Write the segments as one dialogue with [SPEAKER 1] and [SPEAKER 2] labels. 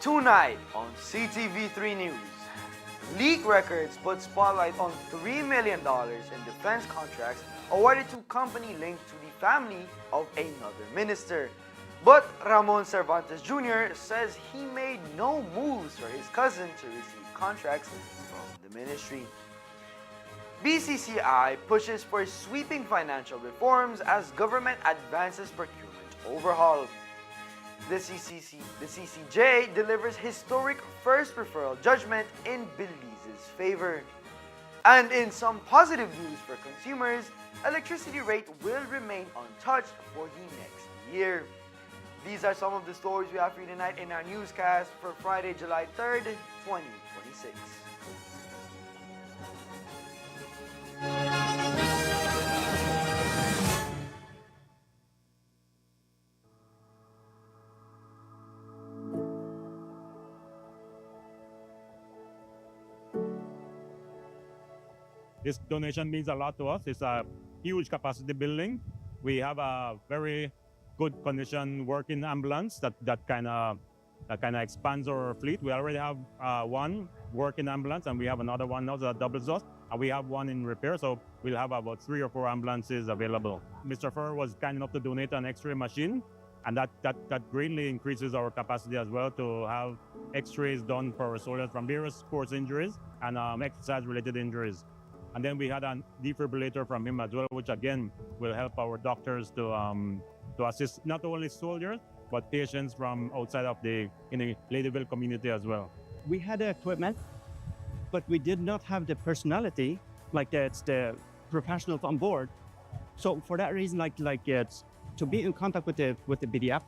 [SPEAKER 1] Tonight on CTV3 News, leak records put spotlight on $3 million in defense contracts awarded to company linked to the family of another minister. But Ramon Cervantes Jr. says he made no moves for his cousin to receive contracts from the ministry. BCCI pushes for sweeping financial reforms as government advances procurement overhaul. The CCJ delivers historic first referral judgment in Belize's favor. And in some positive news for consumers, electricity rate will remain untouched for the next year. These are some of the stories we have for you tonight in our newscast for Friday, July 3rd, 2026.
[SPEAKER 2] This donation means a lot to us. It's a huge capacity building. We have a very good condition working ambulance that kind of expands our fleet. We already have one working ambulance, and we have another one now that doubles us. And we have one in repair, so we'll have about 3 or 4 ambulances available. Mr. Furr was kind enough to donate an X-ray machine, and that greatly increases our capacity as well to have X-rays done for our soldiers from various sports injuries and exercise-related injuries. And then we had a defibrillator from him as well, which again will help our doctors to assist not only soldiers, but patients from outside of the Ladyville community as well.
[SPEAKER 3] We had the equipment, but we did not have the personality, like it's the professionals on board. So for that reason, it's to be in contact with the BDF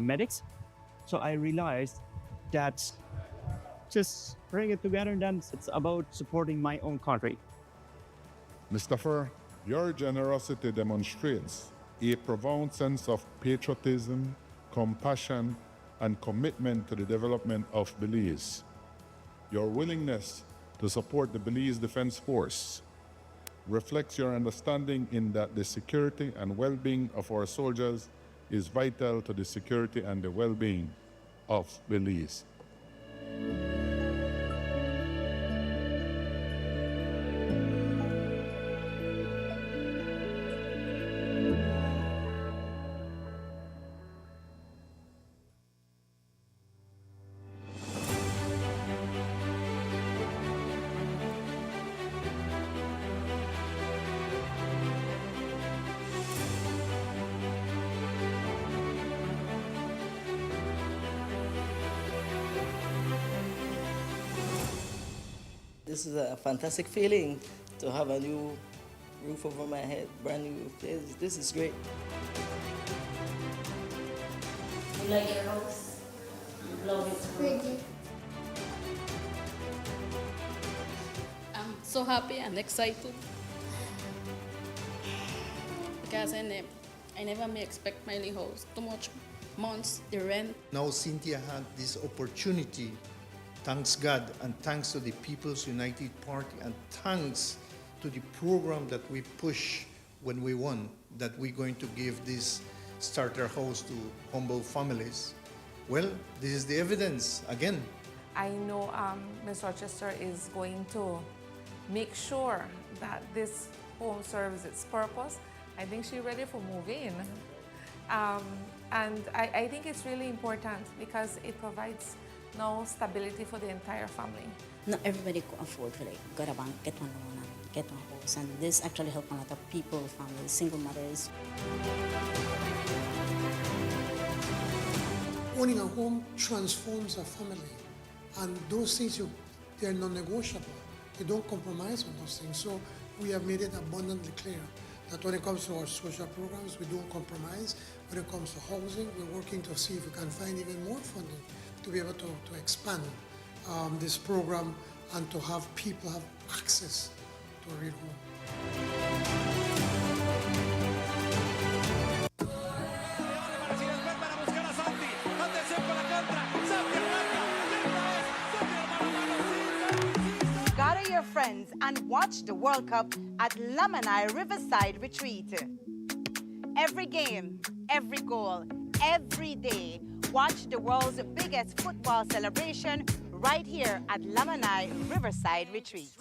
[SPEAKER 3] medics. So I realized that just bring it together, and then it's about supporting my own country.
[SPEAKER 4] Mr. Furr, your generosity demonstrates a profound sense of patriotism, compassion, and commitment to the development of Belize. Your willingness to support the Belize Defense Force reflects your understanding in that the security and well-being of our soldiers is vital to the security and the well-being of Belize.
[SPEAKER 5] This is a fantastic feeling to have a new roof over my head, brand new. This is great.
[SPEAKER 6] You like your house? You love it?
[SPEAKER 7] Pretty.
[SPEAKER 6] I'm so happy and excited because I never may expect my new house. Too much months, the rent.
[SPEAKER 8] Now Cynthia had this opportunity. Thanks God, and thanks to the People's United Party, and thanks to the program that we push when we won, that we're going to give this starter house to humble families. Well, this is the evidence again.
[SPEAKER 9] I know Ms. Rochester is going to make sure that this home serves its purpose. I think she's ready for moving. And I think it's really important because it provides now stability for the entire family.
[SPEAKER 7] Not everybody could afford to go to bank, get one loan, and get one house, and this actually helps a lot of people, families, single mothers.
[SPEAKER 10] Owning a home transforms a family, and those things they're non-negotiable. You don't compromise on those things. So we have made it abundantly clear that when it comes to our social programs, we don't compromise. When it comes to housing, we're working to see if we can find even more funding to be able to expand this program and to have people have access to a real home.
[SPEAKER 11] Gather your friends and watch the World Cup at Lamanai Riverside Retreat. Every game, every goal, every day, watch the world's biggest football celebration right here at Lamanai Riverside Retreat.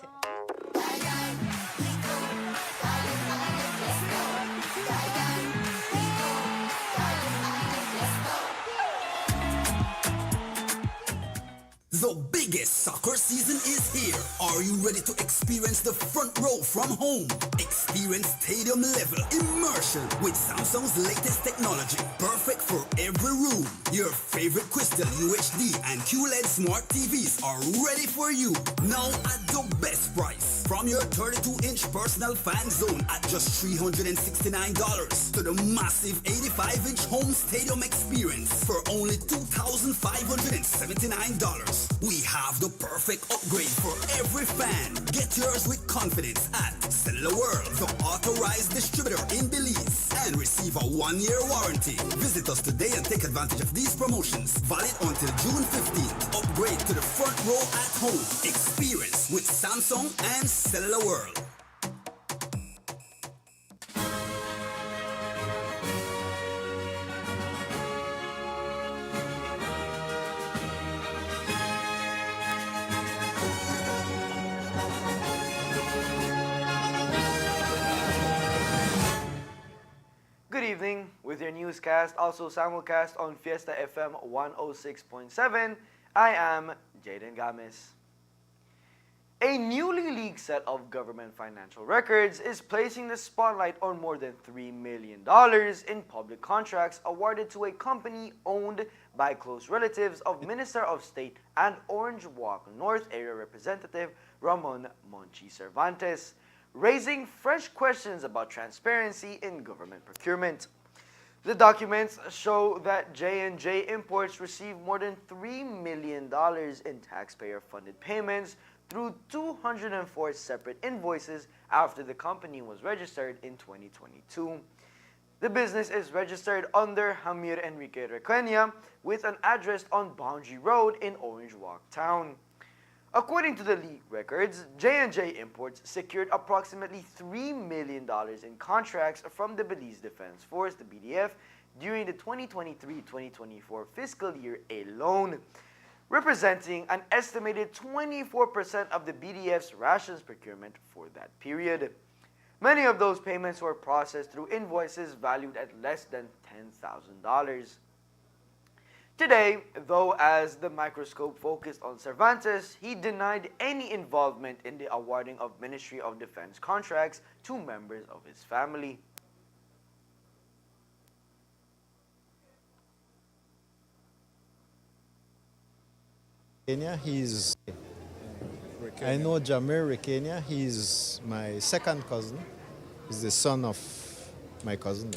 [SPEAKER 12] The biggest soccer season is here. Are you ready to experience the front row from home? Experience stadium level immersion with Samsung's latest technology. Perfect for every room. Your favorite Crystal UHD and QLED smart TVs are ready for you. Now at the best price. From your 32-inch personal fan zone at just $369 to the massive 85-inch home stadium experience for only $2,579. We have the perfect upgrade for every fan. Get yours with confidence at Cellular World, the authorized distributor in Belize, and receive a 1-year warranty. Visit us today and take advantage of these promotions. Valid until June 15th. Upgrade to the front row at home. Experience with Samsung and Cellular World.
[SPEAKER 1] Good evening. With your newscast, also simulcast on Fiesta FM 106.7, I am Jaden Gamis. A newly leaked set of government financial records is placing the spotlight on more than $3 million in public contracts awarded to a company owned by close relatives of Minister of State and Orange Walk North Area Representative Ramon Monchi Cervantes, raising fresh questions about transparency in government procurement. The documents show that J&J Imports received more than $3 million in taxpayer-funded payments through 204 separate invoices after the company was registered in 2022. The business is registered under Jamir Enrique Requena with an address on Boundary Road in Orange Walk Town. According to the leaked records, J&J Imports secured approximately $3 million in contracts from the Belize Defense Force, the BDF, during the 2023-2024 fiscal year alone, representing an estimated 24% of the BDF's rations procurement for that period. Many of those payments were processed through invoices valued at less than $10,000. Today, though, as the microscope focused on Cervantes, he denied any involvement in the awarding of Ministry of Defense contracts to members of his family.
[SPEAKER 13] I know Jamir Requena. He's my second cousin. He's the son of my cousin.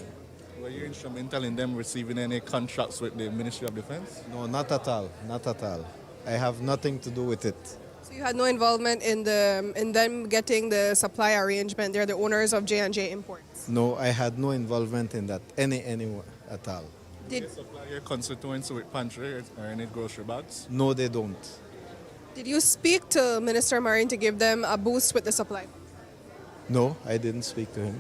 [SPEAKER 14] Were you instrumental in them receiving any contracts with the Ministry of Defense?
[SPEAKER 13] No, not at all. Not at all. I have nothing to do with it.
[SPEAKER 15] So you had no involvement in them getting the supply arrangement. They're the owners of J&J Imports.
[SPEAKER 13] No, I had no involvement in that anywhere at all.
[SPEAKER 14] Did they supply your constituents with pantry or any grocery bags?
[SPEAKER 13] No, they don't.
[SPEAKER 15] Did you speak to Minister Marine to give them a boost with the supply?
[SPEAKER 13] No, I didn't speak to him.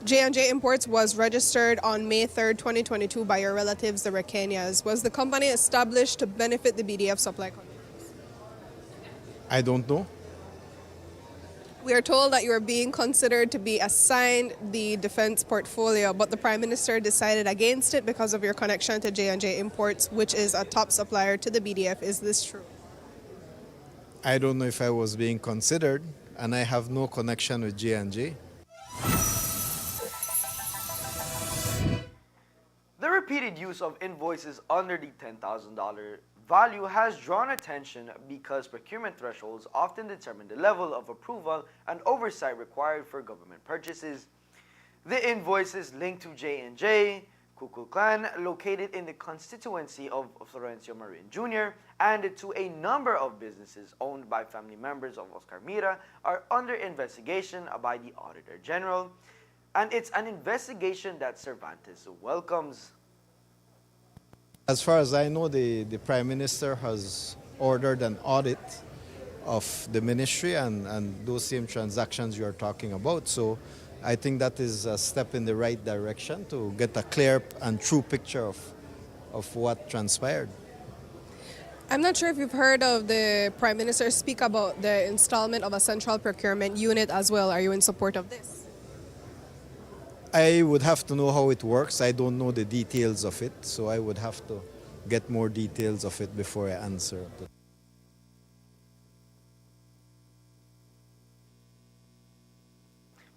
[SPEAKER 15] J&J Imports was registered on May 3rd, 2022 by your relatives, the Requenas. Was the company established to benefit the BDF supply companies?
[SPEAKER 13] I don't know.
[SPEAKER 15] We are told that you are being considered to be assigned the defense portfolio, but the Prime Minister decided against it because of your connection to J&J Imports, which is a top supplier to the BDF. Is this true?
[SPEAKER 13] I don't know if I was being considered, and I have no connection with J&J.
[SPEAKER 1] The repeated use of invoices under the $10,000 value has drawn attention because procurement thresholds often determine the level of approval and oversight required for government purchases. The invoices linked to J&J, Kukul Clan, located in the constituency of Florencio Marin Jr., and to a number of businesses owned by family members of Oscar Mira are under investigation by the Auditor General, and it's an investigation that Cervantes welcomes.
[SPEAKER 13] As far as I know, the Prime Minister has ordered an audit of the ministry and those same transactions you're talking about. So I think that is a step in the right direction to get a clear and true picture of of what transpired.
[SPEAKER 15] I'm not sure if you've heard of the Prime Minister speak about the installment of a central procurement unit as well. Are you in support of this?
[SPEAKER 13] I would have to know how it works. I don't know the details of it, so I would have to get more details of it before I answer.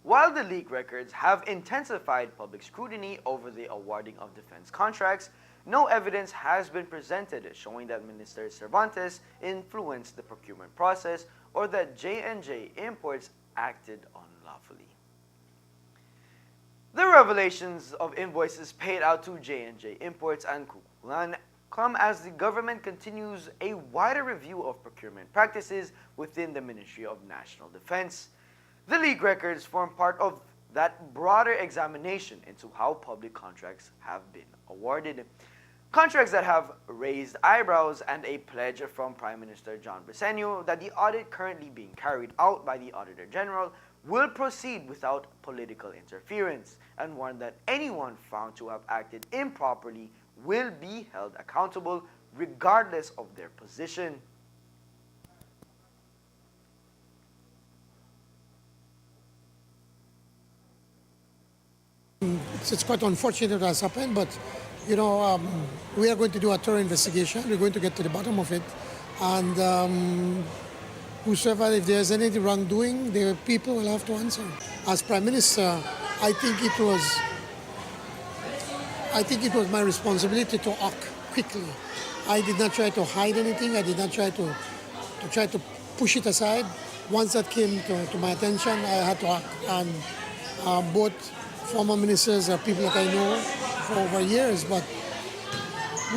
[SPEAKER 1] While the leak records have intensified public scrutiny over the awarding of defense contracts, no evidence has been presented showing that Minister Cervantes influenced the procurement process or that J&J Imports acted unlawfully. The revelations of invoices paid out to J&J Imports and Kukulan come as the government continues a wider review of procurement practices within the Ministry of National Defense. The leak records form part of that broader examination into how public contracts have been awarded. Contracts that have raised eyebrows and a pledge from Prime Minister John Briceño that the audit currently being carried out by the Auditor General will proceed without political interference, and warn that anyone found to have acted improperly will be held accountable regardless of their position.
[SPEAKER 10] It's quite unfortunate what has happened, but you know, we are going to do a thorough investigation. We're going to get to the bottom of it, and whosoever, if there's any wrongdoing, the people will have to answer. As Prime Minister, I think it was my responsibility to act quickly. I did not try to hide anything. I did not try to push it aside. Once that came to my attention, I had to act. And both former ministers are people that I know for over years, but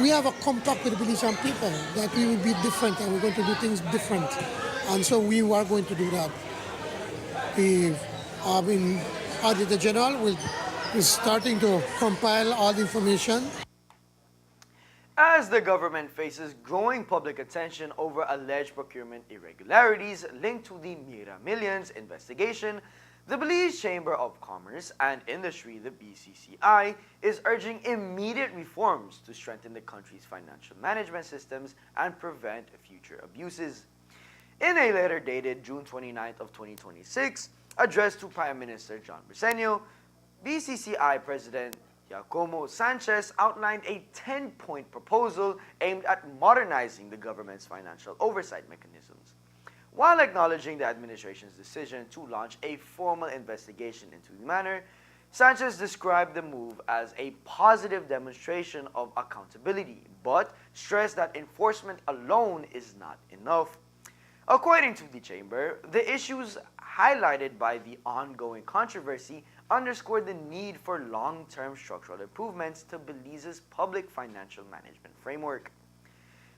[SPEAKER 10] we have a compact with the Belizean people that we will be different and we're going to do things different. And so we are going to do that. The Auditor General is starting to compile all the information.
[SPEAKER 1] As the government faces growing public attention over alleged procurement irregularities linked to the Mira Millions investigation, the Belize Chamber of Commerce and Industry, the BCCI, is urging immediate reforms to strengthen the country's financial management systems and prevent future abuses. In a letter dated June 29th of 2026, addressed to Prime Minister John Briceño, BCCI President Giacomo Sanchez outlined a 10-point proposal aimed at modernizing the government's financial oversight mechanisms. While acknowledging the administration's decision to launch a formal investigation into the matter, Sanchez described the move as a positive demonstration of accountability, but stressed that enforcement alone is not enough. According to the Chamber, the issues highlighted by the ongoing controversy underscored the need for long-term structural improvements to Belize's public financial management framework.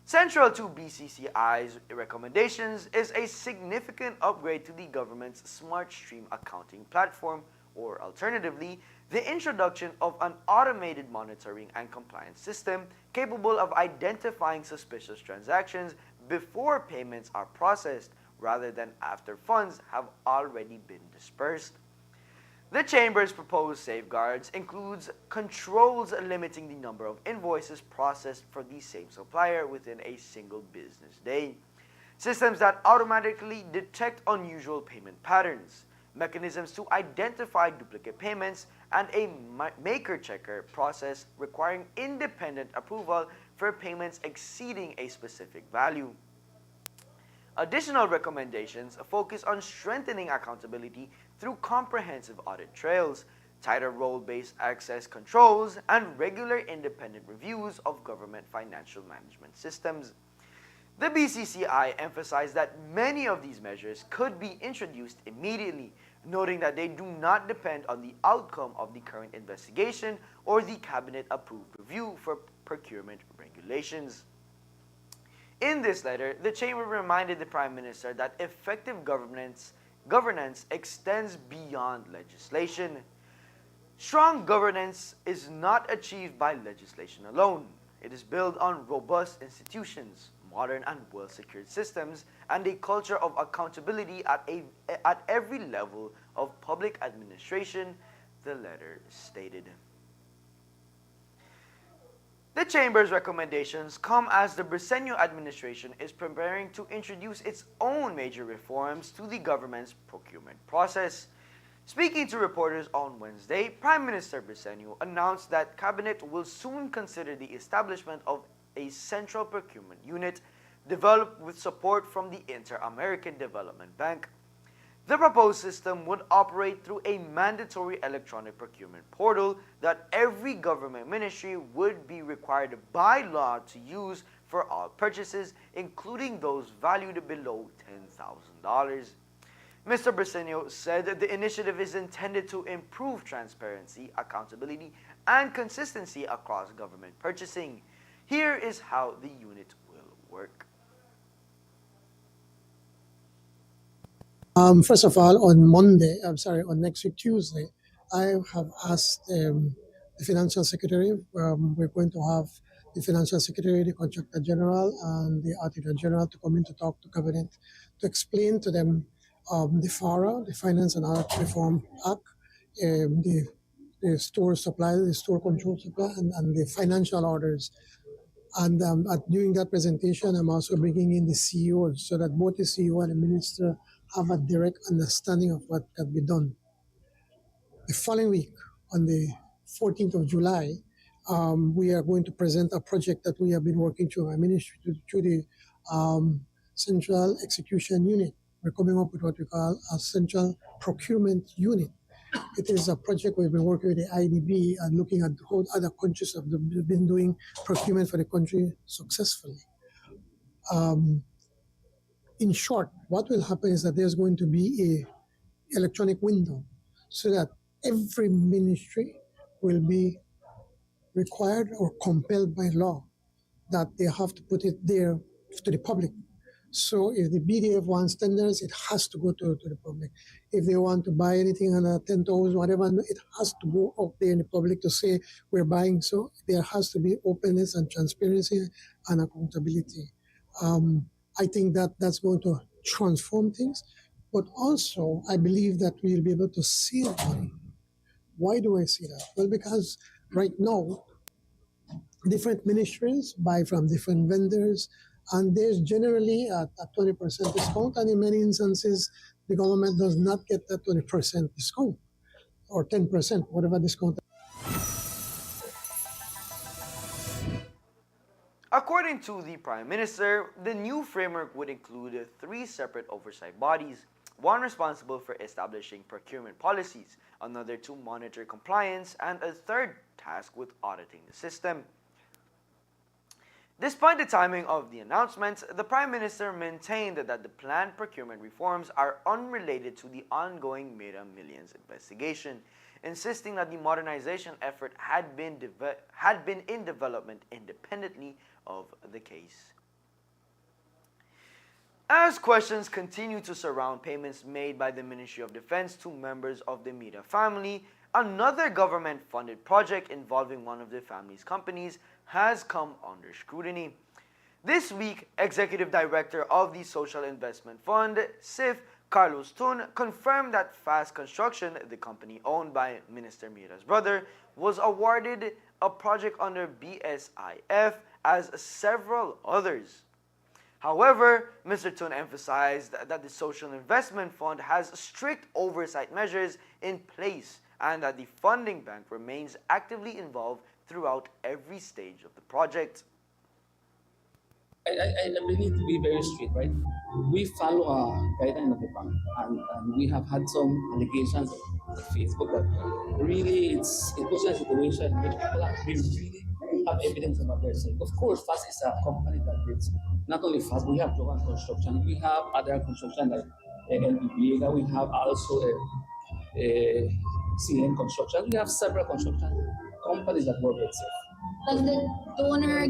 [SPEAKER 1] Central to BCCI's recommendations is a significant upgrade to the government's Smart Stream accounting platform, or alternatively, the introduction of an automated monitoring and compliance system capable of identifying suspicious transactions before payments are processed rather than after funds have already been dispersed. The Chamber's proposed safeguards includes controls limiting the number of invoices processed for the same supplier within a single business day, systems that automatically detect unusual payment patterns, mechanisms to identify duplicate payments, and a maker-checker process requiring independent approval for payments exceeding a specific value. Additional recommendations focus on strengthening accountability through comprehensive audit trails, tighter role-based access controls, and regular independent reviews of government financial management systems. The BCCI emphasized that many of these measures could be introduced immediately, noting that they do not depend on the outcome of the current investigation or the cabinet-approved review for procurement regulations. In this letter, the Chamber reminded the Prime Minister that effective governance extends beyond legislation. Strong governance is not achieved by legislation alone. It is built on robust institutions, modern and well-secured systems, and a culture of accountability at every level of public administration, the letter stated. The Chamber's recommendations come as the Briceño administration is preparing to introduce its own major reforms to the government's procurement process. Speaking to reporters on Wednesday, Prime Minister Briceño announced that Cabinet will soon consider the establishment of a central procurement unit developed with support from the Inter-American Development Bank. The proposed system would operate through a mandatory electronic procurement portal that every government ministry would be required by law to use for all purchases, including those valued below $10,000. Mr. Briceño said the initiative is intended to improve transparency, accountability, and consistency across government purchasing. Here is how the unit will work.
[SPEAKER 10] First of all, on next week, Tuesday, I have asked the Financial Secretary, we're going to have the Financial Secretary, the Contractor General, and the Auditor General to come in to talk to Cabinet to explain to them the FARA, the Finance and Audit Reform Act, the store supply, the store control supply, and the financial orders. And during that presentation, I'm also bringing in the CEO so that both the CEO and the Minister have a direct understanding of what can be done. The following week, on the 14th of July, we are going to present a project that we have been working through my ministry to the Central Execution Unit. We're coming up with what we call a Central Procurement Unit. It is a project we've been working with the IDB and looking at how other countries have been doing procurement for the country successfully. In short, what will happen is that there's going to be a electronic window so that every ministry will be required or compelled by law that they have to put it there to the public. So if the BDF wants tenders, it has to go to the public. If they want to buy anything under 10,000, whatever, it has to go out there in the public to say we're buying. So there has to be openness and transparency and accountability. I think that that's going to transform things. But also, I believe that we'll be able to save money. Why do I say that? Well, because right now, different ministries buy from different vendors, and there's generally a 20% discount, and in many instances, the government does not get that 20% discount, or 10%, whatever discount.
[SPEAKER 1] According to the Prime Minister, the new framework would include 3 separate oversight bodies, one responsible for establishing procurement policies, another to monitor compliance, and a third tasked with auditing the system. Despite the timing of the announcement, the Prime Minister maintained that the planned procurement reforms are unrelated to the ongoing Meta Millions investigation, insisting that the modernization effort had been in development independently of the case. As questions continue to surround payments made by the Ministry of Defense to members of the Meta family, another government-funded project involving one of the family's companies has come under scrutiny. This week, Executive Director of the Social Investment Fund, SIF, Carlos Tun, confirmed that Fast Construction, the company owned by Minister Mira's brother, was awarded a project under BCCI as several others. However, Mr. Tun emphasized that the Social Investment Fund has strict oversight measures in place and that the funding bank remains actively involved throughout every stage of the project.
[SPEAKER 16] I really need to be very straight, right? We follow a guideline of the bank, and we have had some allegations on Facebook that really it was a situation where people really have evidence about their saying. Of course, FAST is a company that it's not only FAST, we have Jovan Construction, we have other construction like LBB, we have also CN Construction, we have several construction companies that work with SIF.
[SPEAKER 6] Does the donor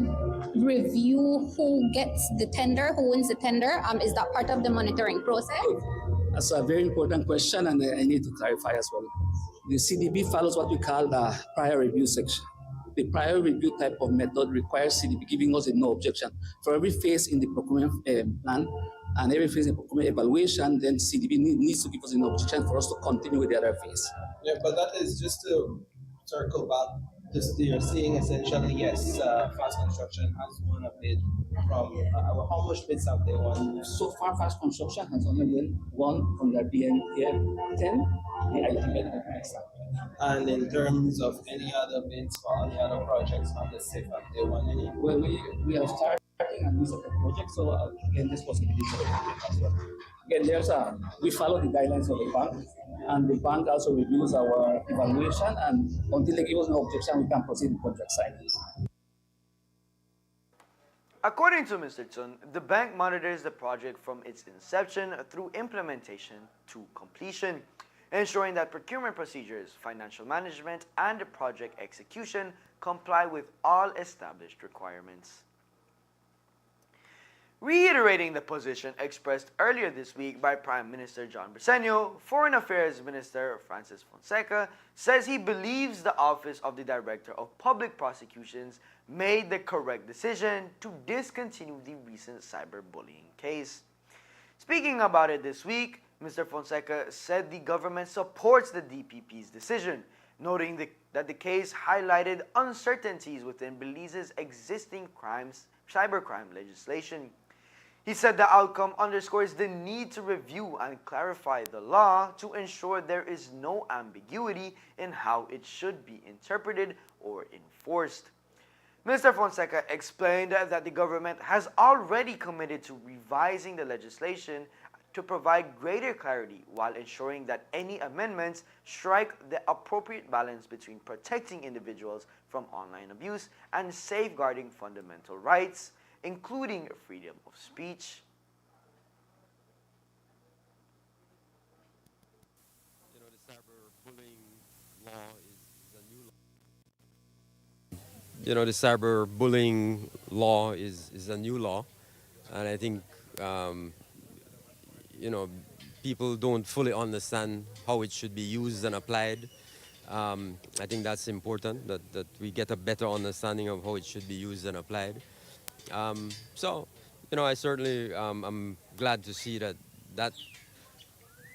[SPEAKER 6] review who gets the tender, who wins the tender? Is that part of the monitoring process?
[SPEAKER 16] That's a very important question, and I need to clarify as well. The CDB follows what we call the prior review section. The prior review type of method requires CDB giving us a no objection. For every phase in the procurement plan and every phase in procurement evaluation, then CDB needs to give us a no objection for us to continue with the other phase.
[SPEAKER 17] Yeah, but that is just to circle back. just you're seeing essentially, yes, fast construction has won a bid from how much bids have they won?
[SPEAKER 16] So far, fast construction has only been one from the BNPL 10, the IT bid next time.
[SPEAKER 17] And in terms of any other bids for any other projects on the SIF, have they won any?
[SPEAKER 16] Well, we are starting a new set of projects, so again, this possibility as well. Again, we follow the guidelines of the bank, and the bank also reviews our evaluation, and until they give us no objection, we can proceed with project signing.
[SPEAKER 1] According to Mr. Tsun, the bank monitors the project from its inception through implementation to completion, ensuring that procurement procedures, financial management, and project execution comply with all established requirements. Reiterating the position expressed earlier this week by Prime Minister John Briceño, Foreign Affairs Minister Francis Fonseca says he believes the Office of the Director of Public Prosecutions made the correct decision to discontinue the recent cyberbullying case. Speaking about it this week, Mr. Fonseca said the government supports the DPP's decision, noting that the case highlighted uncertainties within Belize's existing cybercrime legislation. He said the outcome underscores the need to review and clarify the law to ensure there is no ambiguity in how it should be interpreted or enforced. Mr. Fonseca explained that the government has already committed to revising the legislation to provide greater clarity while ensuring that any amendments strike the appropriate balance between protecting individuals from online abuse and safeguarding fundamental rights, including freedom of speech.
[SPEAKER 18] The cyberbullying law is a new law, and I think people don't fully understand how it should be used and applied. I think that's important that we get a better understanding of how it should be used and applied. I certainly I'm glad to see that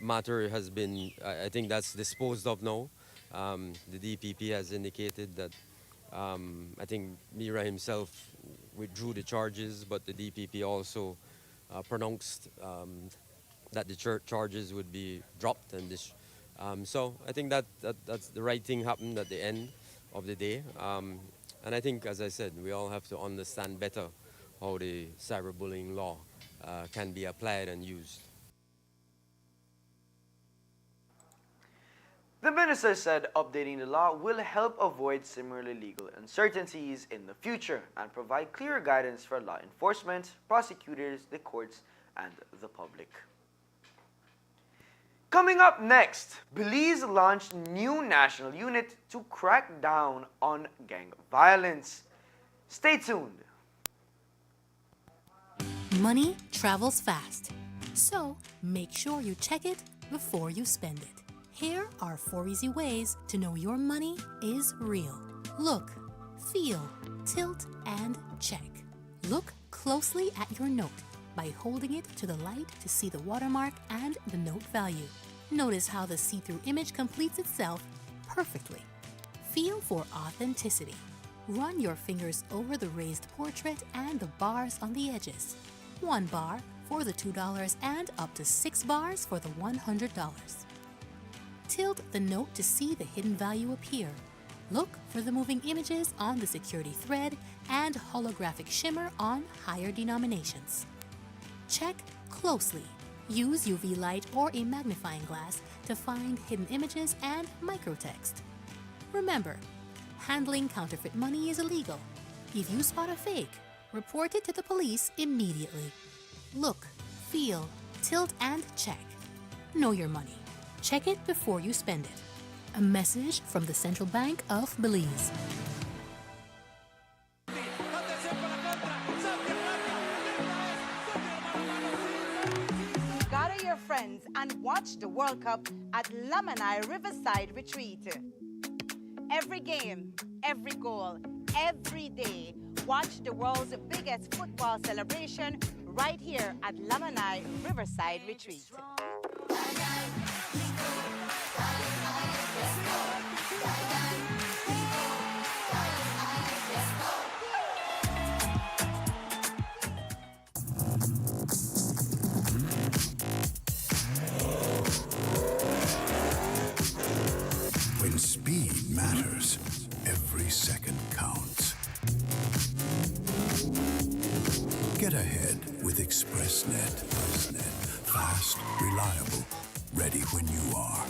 [SPEAKER 18] matter has been, I think that's disposed of now. The DPP has indicated that I think Mira himself withdrew the charges, but the DPP also pronounced that the charges would be dropped. And so I think that's the right thing happened at the end of the day. And I think, as I said, we all have to understand better how the cyberbullying law can be applied and used.
[SPEAKER 1] The minister said updating the law will help avoid similarly legal uncertainties in the future and provide clearer guidance for law enforcement, prosecutors, the courts, and the public. Coming up next, Belize launched new national unit to crack down on gang violence. Stay tuned.
[SPEAKER 19] Money travels fast, so make sure you check it before you spend it. Here are 4 easy ways to know your money is real. Look, feel, tilt, and check. Look closely at your note by holding it to the light to see the watermark and the note value. Notice how the see-through image completes itself perfectly. Feel for authenticity. Run your fingers over the raised portrait and the bars on the edges. 1 bar for the $2 and up to 6 bars for the $100. Tilt the note to see the hidden value appear. Look for the moving images on the security thread and holographic shimmer on higher denominations. Check closely. Use UV light or a magnifying glass to find hidden images and microtext. Remember, handling counterfeit money is illegal. If you spot a fake, report it to the police immediately. Look, feel, tilt, and check. Know your money. Check it before you spend it. A message from the Central Bank of Belize.
[SPEAKER 11] Gather your friends and watch the World Cup at Lamanai Riverside Retreat. Every game, every goal, every day. Watch the world's biggest football celebration right here at Lamanai Riverside Retreat.
[SPEAKER 20] Get ahead with ExpressNet. Fast, reliable, ready when you are.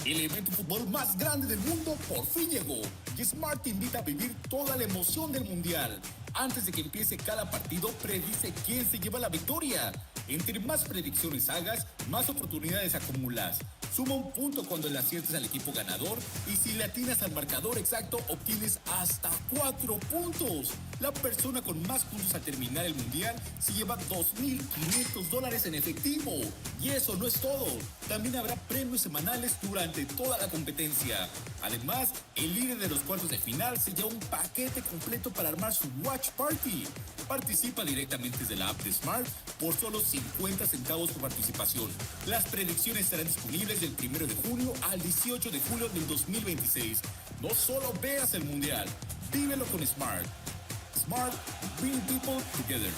[SPEAKER 21] El evento de fútbol más grande del mundo por fin llegó y Smart te invita a vivir toda la emoción del Mundial. Antes de que empiece cada partido, predice quién se lleva la victoria. Entre más predicciones hagas, más oportunidades acumulas. Suma un punto cuando le aciertes al equipo ganador y si le atinas al marcador exacto, obtienes hasta 4 puntos. La persona con más puntos al terminar el Mundial se lleva $2,500 en efectivo. Y eso no es todo. También habrá premios semanales durante toda la competencia. Además, el líder de los cuartos de final se lleva un paquete completo para armar su Watch Party. Participa directamente desde la app de Smart por solo 50 centavos por participación. Las predicciones estarán disponibles del 1 de junio al 18 de julio del 2026. No solo veas el Mundial, vívelo con Smart. Smart, bring people together.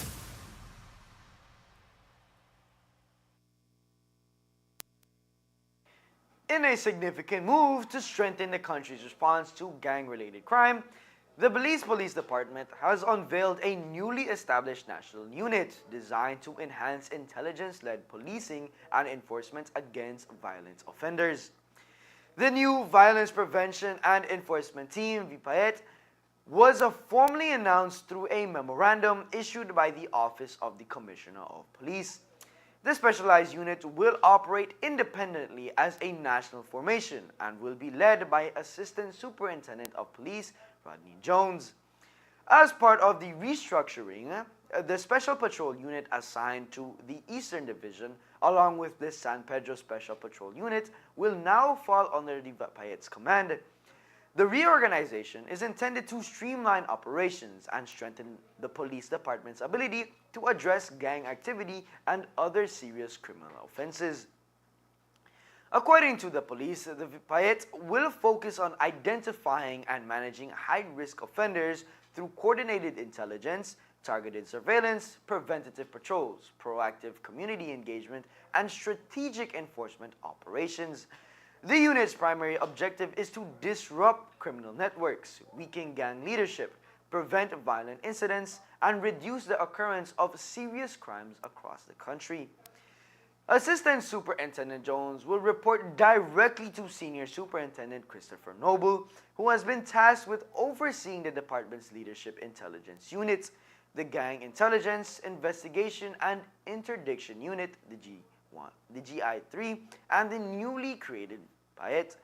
[SPEAKER 1] In a significant move to strengthen the country's response to gang-related crime, the Belize Police Department has unveiled a newly established national unit designed to enhance intelligence-led policing and enforcement against violent offenders. The new Violence Prevention and Enforcement Team, VPAET, was formally announced through a memorandum issued by the Office of the Commissioner of Police. The specialized unit will operate independently as a national formation and will be led by Assistant Superintendent of Police Rodney Jones. As part of the restructuring, the Special Patrol Unit assigned to the Eastern Division, along with the San Pedro Special Patrol Unit, will now fall under the VPAET's command. The reorganization is intended to streamline operations and strengthen the police department's ability to address gang activity and other serious criminal offenses. According to the police, the VPAET will focus on identifying and managing high-risk offenders through coordinated intelligence, targeted surveillance, preventative patrols, proactive community engagement, and strategic enforcement operations. The unit's primary objective is to disrupt criminal networks, weaken gang leadership, prevent violent incidents, and reduce the occurrence of serious crimes across the country. Assistant Superintendent Jones will report directly to Senior Superintendent Christopher Noble, who has been tasked with overseeing the department's leadership intelligence units, the Gang Intelligence, Investigation, and Interdiction Unit, the GI3, and the newly created VPAET.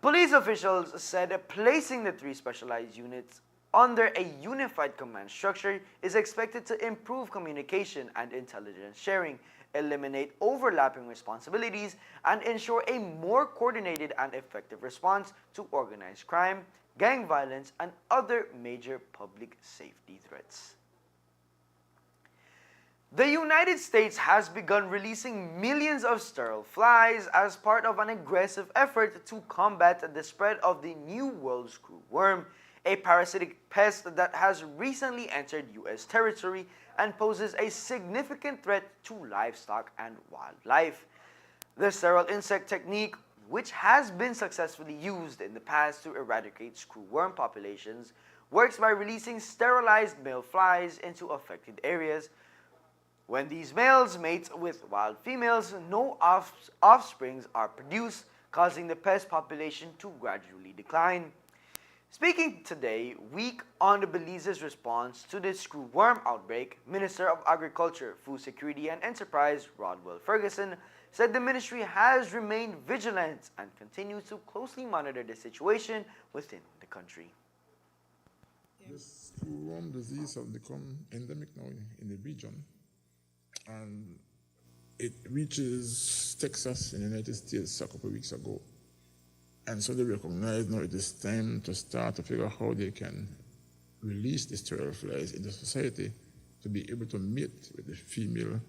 [SPEAKER 1] Police officials said placing the three specialized units under a unified command structure is expected to improve communication and intelligence sharing, eliminate overlapping responsibilities, and ensure a more coordinated and effective response to organized crime, gang violence, and other major public safety threats. The United States has begun releasing millions of sterile flies as part of an aggressive effort to combat the spread of the New World screwworm, a parasitic pest that has recently entered U.S. territory and poses a significant threat to livestock and wildlife. The sterile insect technique, which has been successfully used in the past to eradicate screwworm populations, works by releasing sterilized male flies into affected areas. When these males mate with wild females, no offsprings are produced, causing the pest population to gradually decline. Speaking today, week on the Belize's response to the screwworm outbreak, Minister of Agriculture, Food Security and Enterprise, Rodwell Ferguson, said the ministry has remained vigilant and continues to closely monitor the situation within the country.
[SPEAKER 22] This screwworm disease has become endemic now in the region, and it reaches Texas in the United States a couple of weeks ago. And so they recognize now it is time to start to figure out how they can release the sterile flies into society to be able to mate with the female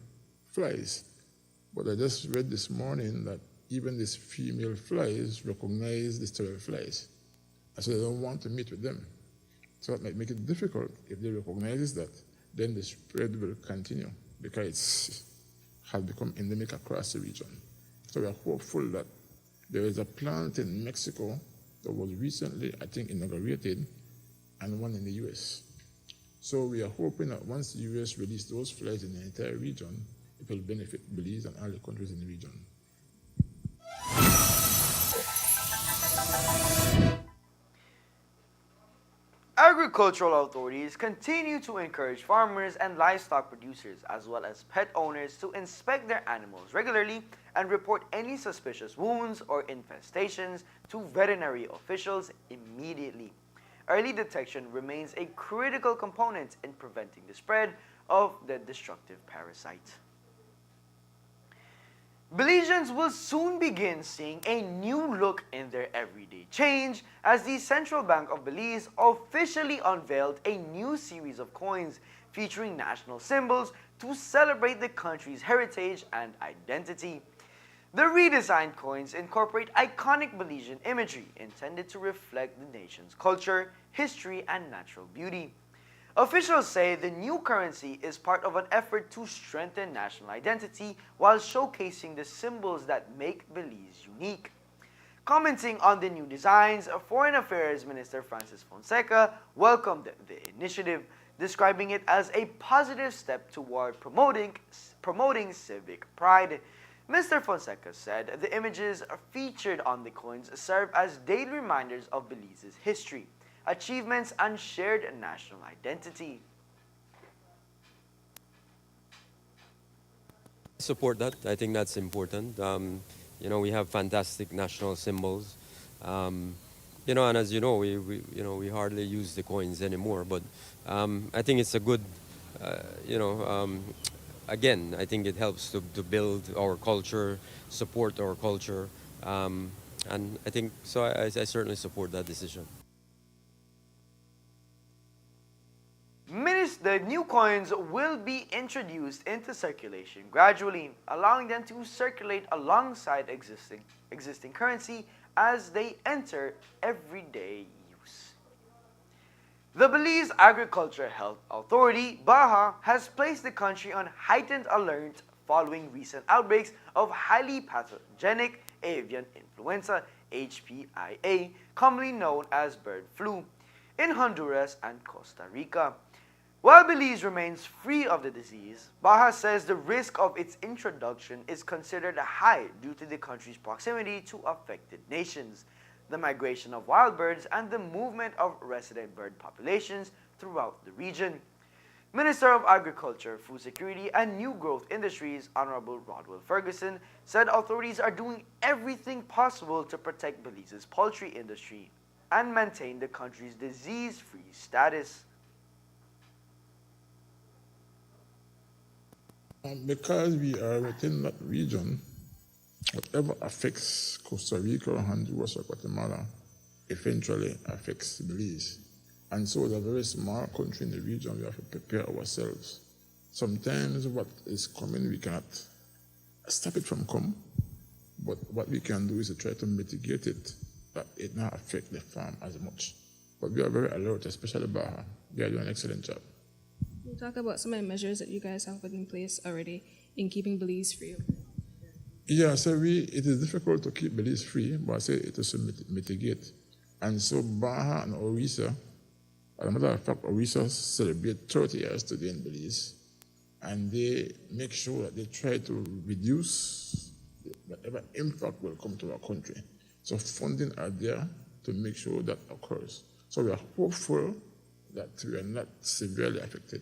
[SPEAKER 22] flies. But I just read this morning that even these female flies recognize the sterile flies. And so they don't want to mate with them. So that might make it difficult. If they recognize that, then the spread will continue because it's has become endemic across the region. So we are hopeful that there is a plant in Mexico that was recently, I think, inaugurated, and one in the US. So we are hoping that once the US release those flies in the entire region, it will benefit Belize and other countries in the region.
[SPEAKER 1] Agricultural authorities continue to encourage farmers and livestock producers as well as pet owners to inspect their animals regularly and report any suspicious wounds or infestations to veterinary officials immediately. Early detection remains a critical component in preventing the spread of the destructive parasite. Belizeans will soon begin seeing a new look in their everyday change as the Central Bank of Belize officially unveiled a new series of coins featuring national symbols to celebrate the country's heritage and identity. The redesigned coins incorporate iconic Belizean imagery intended to reflect the nation's culture, history, and natural beauty. Officials say the new currency is part of an effort to strengthen national identity while showcasing the symbols that make Belize unique. Commenting on the new designs, Foreign Affairs Minister Francis Fonseca welcomed the initiative, describing it as a positive step toward promoting civic pride. Mr. Fonseca said the images featured on the coins serve as daily reminders of Belize's history, achievements, and shared national identity.
[SPEAKER 18] Support that. I think that's important. We have fantastic national symbols. And as you know, we hardly use the coins anymore. But I think it's a good, again, I think it helps to build our culture, support our culture, and I think so. I certainly support that decision.
[SPEAKER 1] The new coins will be introduced into circulation gradually, allowing them to circulate alongside existing currency as they enter everyday use. The Belize Agriculture Health Authority, BAHA, has placed the country on heightened alert following recent outbreaks of highly pathogenic avian influenza, HPIA, commonly known as bird flu, in Honduras and Costa Rica. While Belize remains free of the disease, Baja says the risk of its introduction is considered high due to the country's proximity to affected nations, the migration of wild birds, and the movement of resident bird populations throughout the region. Minister of Agriculture, Food Security, and New Growth Industries, Honorable Rodwell Ferguson, said authorities are doing everything possible to protect Belize's poultry industry and maintain the country's disease-free status.
[SPEAKER 22] Because we are within that region, whatever affects Costa Rica or Honduras or Guatemala eventually affects Belize. And so as a very small country in the region, we have to prepare ourselves. Sometimes what is coming, we cannot stop it from coming, but what we can do is to try to mitigate it, that it not affect the farm as much. But we are very alert, especially Baja. They are doing an excellent job.
[SPEAKER 15] Can you talk about some of the measures that you guys have put in place already in keeping Belize free?
[SPEAKER 22] Yeah, so it is difficult to keep Belize free, but I say it is to mitigate. And so Baja and Orissa, as a matter of fact, Orissa celebrate 30 years today in Belize, and they make sure that they try to reduce whatever impact will come to our country. So funding are there to make sure that occurs. So we are hopeful that we are not severely affected.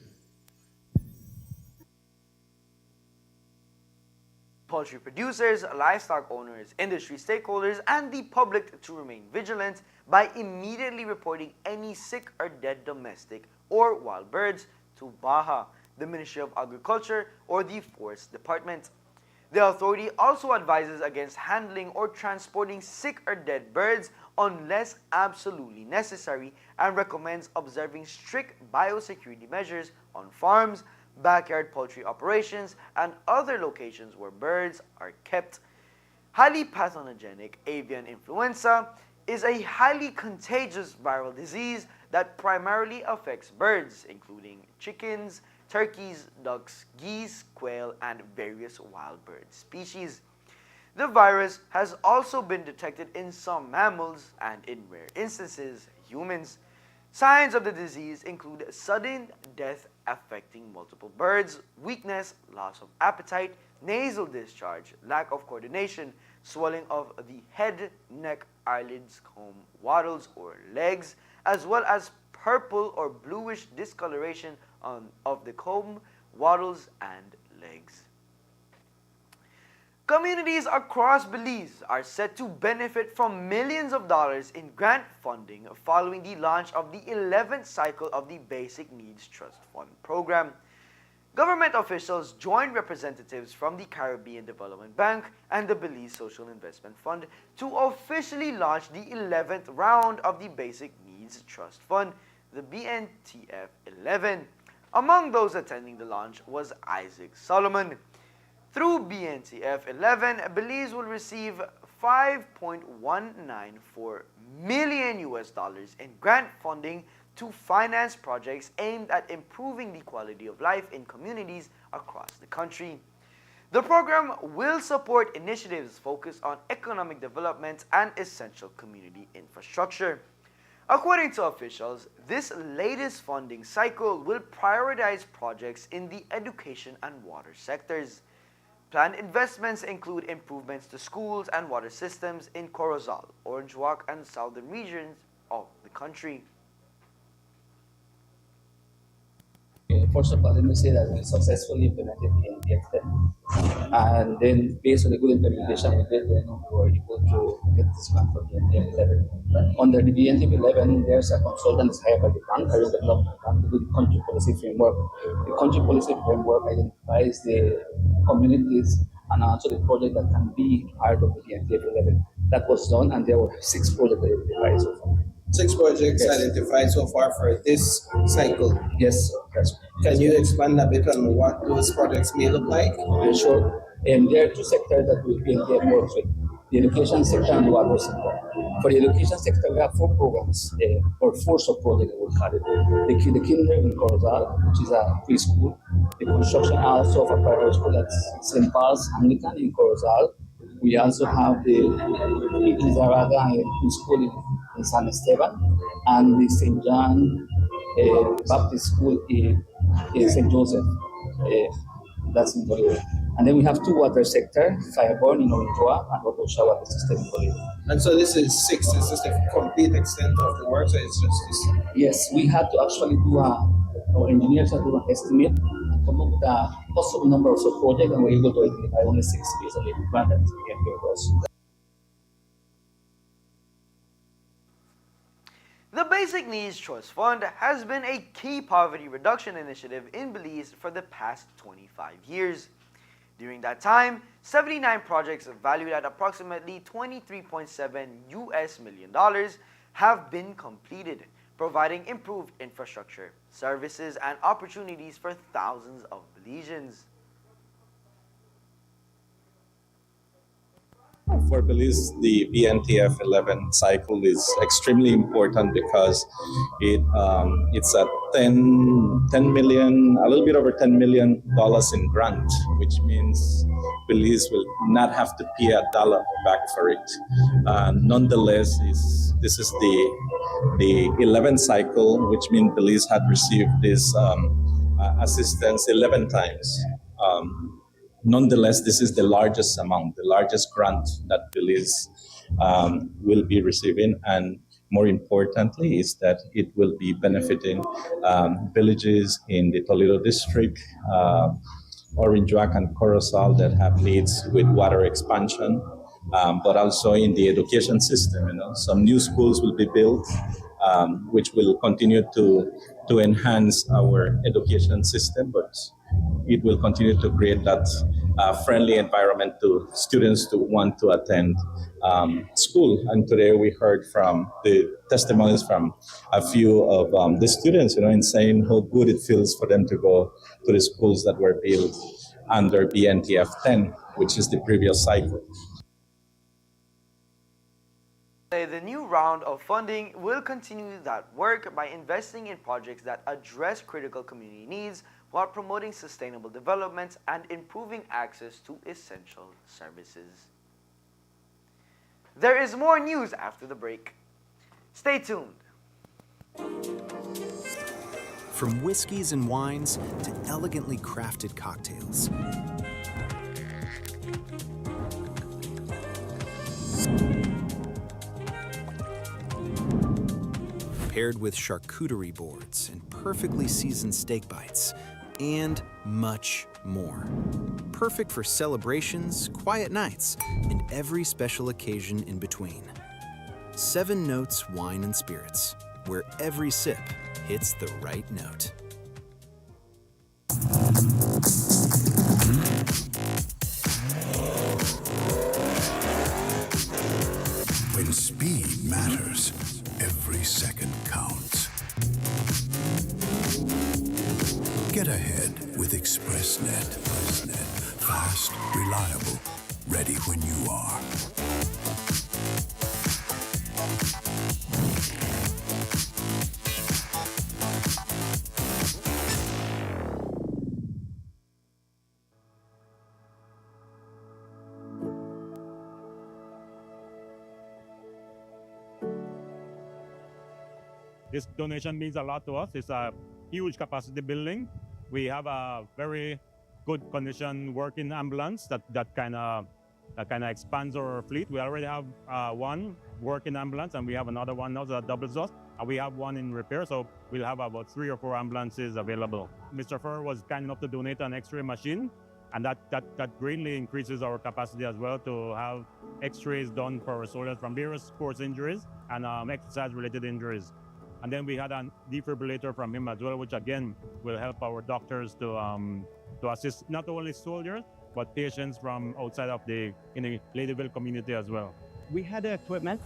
[SPEAKER 1] Poultry producers, livestock owners, industry stakeholders, and the public to remain vigilant by immediately reporting any sick or dead domestic or wild birds to BAHA, the Ministry of Agriculture, or the Forest Department. The authority also advises against handling or transporting sick or dead birds unless absolutely necessary and recommends observing strict biosecurity measures on farms, backyard poultry operations, and other locations where birds are kept. Highly pathogenic avian influenza is a highly contagious viral disease that primarily affects birds, including chickens, turkeys, ducks, geese, quail, and various wild bird species. The virus has also been detected in some mammals and, in rare instances, humans. Signs of the disease include sudden death affecting multiple birds, weakness, loss of appetite, nasal discharge, lack of coordination, swelling of the head, neck, eyelids, comb, wattles, or legs, as well as purple or bluish discoloration of the comb, wattles, and legs. Communities across Belize are set to benefit from millions of dollars in grant funding following the launch of the 11th cycle of the Basic Needs Trust Fund program. Government officials joined representatives from the Caribbean Development Bank and the Belize Social Investment Fund to officially launch the 11th round of the Basic Needs Trust Fund, the BNTF 11. Among those attending the launch was Isaac Solomon. Through BNTF 11, Belize will receive $5.194 million in grant funding to finance projects aimed at improving the quality of life in communities across the country. The program will support initiatives focused on economic development and essential community infrastructure. According to officials, this latest funding cycle will prioritize projects in the education and water sectors. Planned investments include improvements to schools and water systems in Corozal, Orange Walk, and southern regions of the country.
[SPEAKER 16] First of all, let me say that we successfully implemented the NDF10. And then, based on the good implementation we did, then we were able to get this grant for the NDF11. Under the NDF11, there's a consultant hired by the bank, Area Development Bank, to do the country policy framework. The country policy framework identifies the communities and also the project that can be part of the NDF11. That was done, and there were 6 projects identified so far.
[SPEAKER 17] 6 projects identified so far for this cycle.
[SPEAKER 16] Yes.
[SPEAKER 17] Can you expand a bit on what those projects may look like?
[SPEAKER 16] Sure. There are 2 sectors that we work with: the education sector and the water sector. For the education sector, we have 4 programs, or 4 sub-projects that we call it. The kindergarten in Corozal, which is a preschool. The construction also of a private school that's St. Paul's Anglican in Corozal. We also have the Izaraga preschool in San Esteban, and the St. John Baptist School in St. Joseph. That's in Bolivia. And then we have 2 water sector, Fireborn in Orinjoa and Rotosha water system in Bolivia.
[SPEAKER 17] And so this is 6, is this the complete extent of the work, so it's just this?
[SPEAKER 16] Yes, we had to actually do our engineers had to do an estimate and come up with a possible number of sub-projects, and we're able to identify only 6 based on the grant that we can give us.
[SPEAKER 1] The Basic Needs Trust Fund has been a key poverty reduction initiative in Belize for the past 25 years. During that time, 79 projects valued at approximately $23.7 million have been completed, providing improved infrastructure, services, and opportunities for thousands of Belizeans.
[SPEAKER 2] For Belize, the BNTF 11 cycle is extremely important because it's a 10 million, a little bit over $10 million in grant, which means Belize will not have to pay a dollar back for it. Nonetheless, this is the 11th cycle, which means Belize had received this assistance 11 times. Nonetheless, this is the largest amount, the largest grant that Belize will be receiving, and more importantly is that it will be benefiting villages in the Toledo district, Orange Walk and Corozal that have needs with water expansion, but also in the education system. Some new schools will be built, which will continue to enhance our education system, but it will continue to create that friendly environment to students to want to attend school. And today we heard from the testimonies from a few of the students, in saying how good it feels for them to go to the schools that were built under BNTF 10, which is the previous cycle.
[SPEAKER 1] The new round of funding will continue that work by investing in projects that address critical community needs while promoting sustainable development and improving access to essential services. There is more news after the break. Stay tuned.
[SPEAKER 3] From whiskeys and wines to elegantly crafted cocktails. Paired with charcuterie boards and perfectly seasoned steak bites, and much more. Perfect for celebrations, quiet nights, and every special occasion in between. 7 Notes Wine and Spirits, where every sip hits the right note.
[SPEAKER 20] When speed matters, every second counts. Get ahead with ExpressNet. Fast, reliable, ready when you are.
[SPEAKER 4] This donation means a lot to us. It's a huge capacity building. We have a very good condition working ambulance that kind of expands our fleet. We already have one working ambulance, and we have another one now that doubles us. And we have one in repair, so we'll have about 3 or 4 ambulances available. Mr. Fur was kind enough to donate an X-ray machine, and that greatly increases our capacity as well to have X-rays done for our soldiers from various sports injuries and exercise-related injuries. And then we had a defibrillator from him as well, which again will help our doctors to assist not only soldiers, but patients from outside of the Ladyville community as well.
[SPEAKER 23] We had the equipment,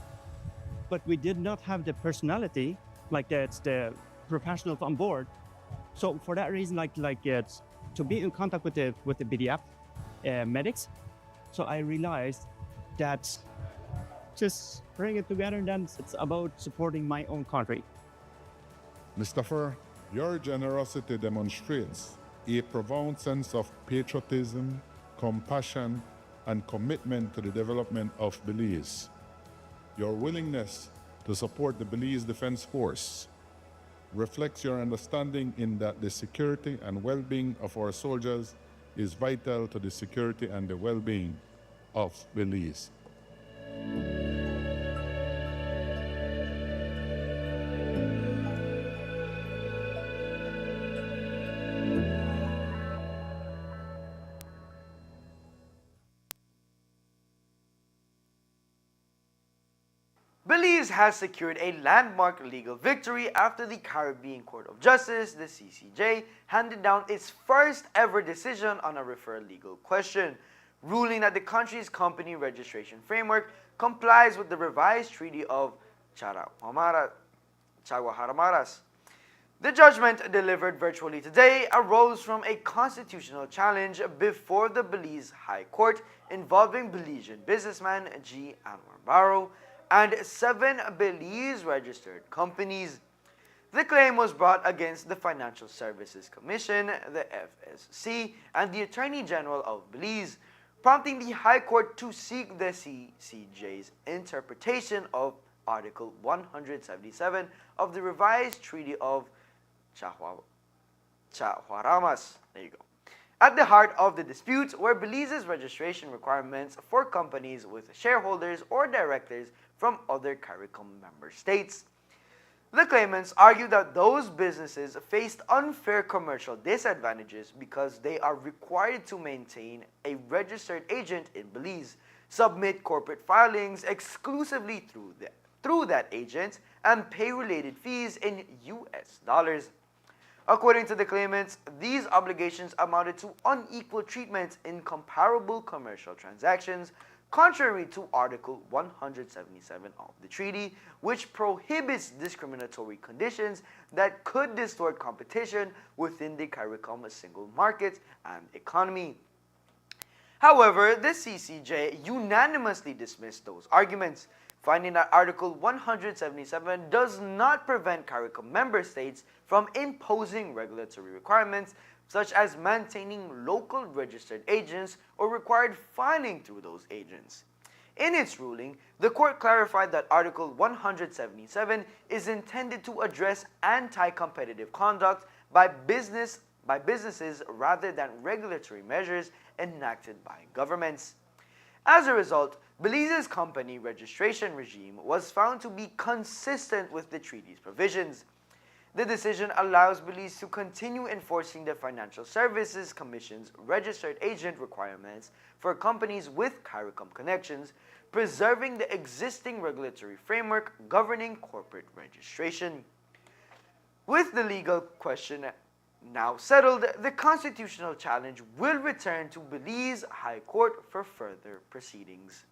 [SPEAKER 23] but we did not have the personality, it's the professionals on board. So for that reason, it's to be in contact with the BDF medics. So I realized that just bring it together, and then it's about supporting my own country.
[SPEAKER 22] Mr. Fur, your generosity demonstrates a profound sense of patriotism, compassion, and commitment to the development of Belize. Your willingness to support the Belize Defense Force reflects your understanding in that the security and well-being of our soldiers is vital to the security and the well-being of Belize.
[SPEAKER 1] Belize has secured a landmark legal victory after the Caribbean Court of Justice, the CCJ, handed down its first ever decision on a referral legal question, ruling that the country's company registration framework complies with the revised Treaty of Chaguaramaras. The judgment, delivered virtually today, arose from a constitutional challenge before the Belize High Court involving Belizean businessman G. Anwar Barrow and 7 Belize-registered companies. The claim was brought against the Financial Services Commission, the FSC, and the Attorney General of Belize, prompting the High Court to seek the CCJ's interpretation of Article 177 of the revised Treaty of Chaguaramas. There you go. At the heart of the dispute were Belize's registration requirements for companies with shareholders or directors from other CARICOM member states. The claimants argued that those businesses faced unfair commercial disadvantages because they are required to maintain a registered agent in Belize, submit corporate filings exclusively through that agent, and pay related fees in US dollars. According to the claimants, these obligations amounted to unequal treatment in comparable commercial transactions, contrary to Article 177 of the treaty, which prohibits discriminatory conditions that could distort competition within the CARICOM single market and economy. However, the CCJ unanimously dismissed those arguments, finding that Article 177 does not prevent CARICOM member states from imposing regulatory requirements such as maintaining local registered agents or required filing through those agents. In its ruling, the court clarified that Article 177 is intended to address anti-competitive conduct by businesses rather than regulatory measures enacted by governments. As a result, Belize's company registration regime was found to be consistent with the treaty's provisions. The decision allows Belize to continue enforcing the Financial Services Commission's registered agent requirements for companies with CARICOM connections, preserving the existing regulatory framework governing corporate registration. With the legal question now settled, the constitutional challenge will return to Belize High Court for further proceedings.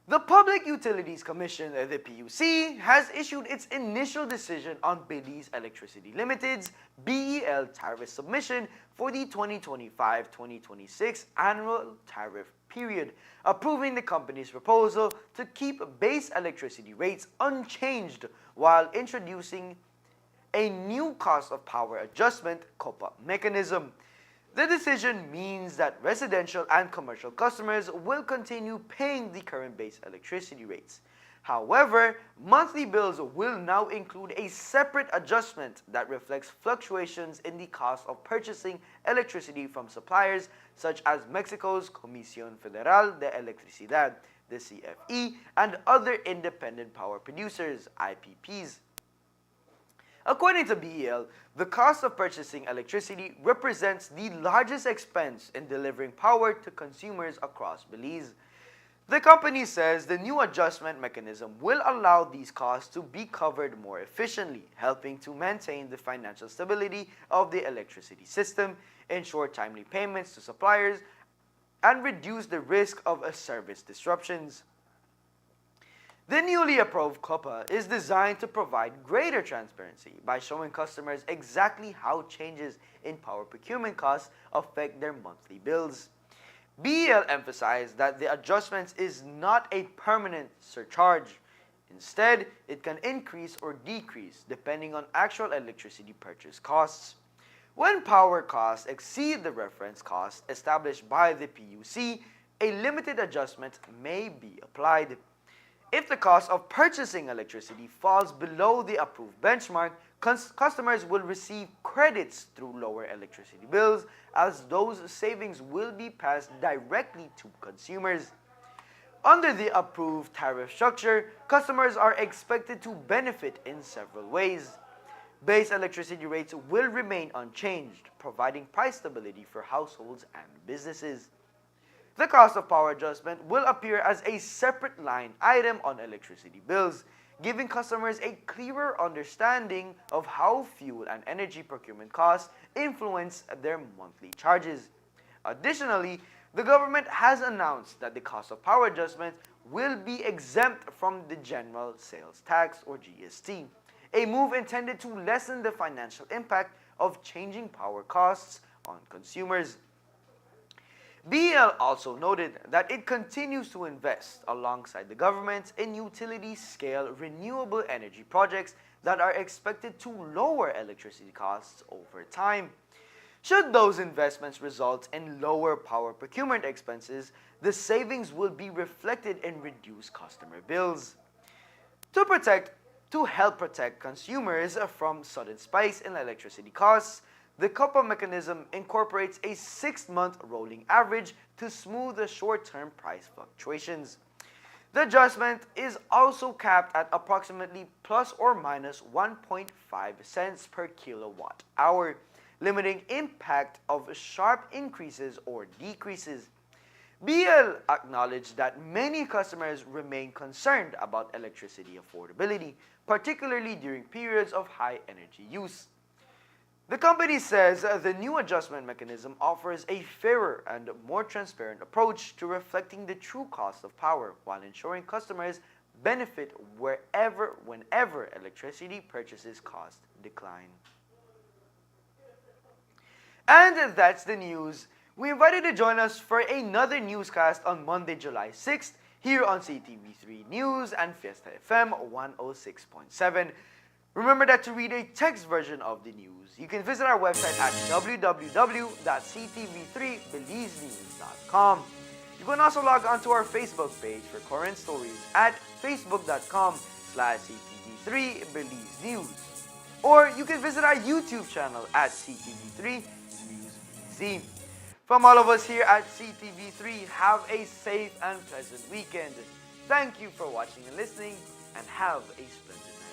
[SPEAKER 1] The Public Utilities Commission, the PUC, has issued its initial decision on Belize Electricity Limited's BEL tariff submission for the 2025-2026 annual tariff period, approving the company's proposal to keep base electricity rates unchanged while introducing a new cost of power adjustment (COPA) mechanism. The decision means that residential and commercial customers will continue paying the current base electricity rates. However, monthly bills will now include a separate adjustment that reflects fluctuations in the cost of purchasing electricity from suppliers such as Mexico's Comisión Federal de Electricidad, the CFE, and other independent power producers, IPPs. According to BEL, the cost of purchasing electricity represents the largest expense in delivering power to consumers across Belize. The company says the new adjustment mechanism will allow these costs to be covered more efficiently, helping to maintain the financial stability of the electricity system, ensure timely payments to suppliers, and reduce the risk of service disruptions. The newly approved COPA is designed to provide greater transparency by showing customers exactly how changes in power procurement costs affect their monthly bills. BEL emphasized that the adjustment is not a permanent surcharge. Instead, it can increase or decrease depending on actual electricity purchase costs. When power costs exceed the reference cost established by the PUC, a limited adjustment may be applied. If the cost of purchasing electricity falls below the approved benchmark, customers will receive credits through lower electricity bills, as those savings will be passed directly to consumers. Under the approved tariff structure, customers are expected to benefit in several ways. Base electricity rates will remain unchanged, providing price stability for households and businesses. The cost of power adjustment will appear as a separate line item on electricity bills, giving customers a clearer understanding of how fuel and energy procurement costs influence their monthly charges. Additionally, the government has announced that the cost of power adjustment will be exempt from the General Sales Tax or GST, a move intended to lessen the financial impact of changing power costs on consumers. BEL also noted that it continues to invest alongside the government in utility-scale renewable energy projects that are expected to lower electricity costs over time. Should those investments result in lower power procurement expenses, the savings will be reflected in reduced customer bills. To help protect consumers from sudden spikes in electricity costs, the COPA mechanism incorporates a 6-month rolling average to smooth the short-term price fluctuations. The adjustment is also capped at approximately plus or minus 1.5 cents per kilowatt hour, limiting impact of sharp increases or decreases. BEL acknowledged that many customers remain concerned about electricity affordability, particularly during periods of high energy use. The company says the new adjustment mechanism offers a fairer and more transparent approach to reflecting the true cost of power while ensuring customers benefit whenever electricity purchases cost decline. And that's the news. We invite you to join us for another newscast on Monday, July 6th here on CTV3 News and Fiesta FM 106.7. Remember that to read a text version of the news, you can visit our website at www.ctv3belizenews.com. You can also log on to our Facebook page for current stories at facebook.com/CTV3BelizeNews. Or you can visit our YouTube channel at CTV3 NEWSBZ. From all of us here at CTV3, have a safe and pleasant weekend. Thank you for watching and listening, and have a splendid night.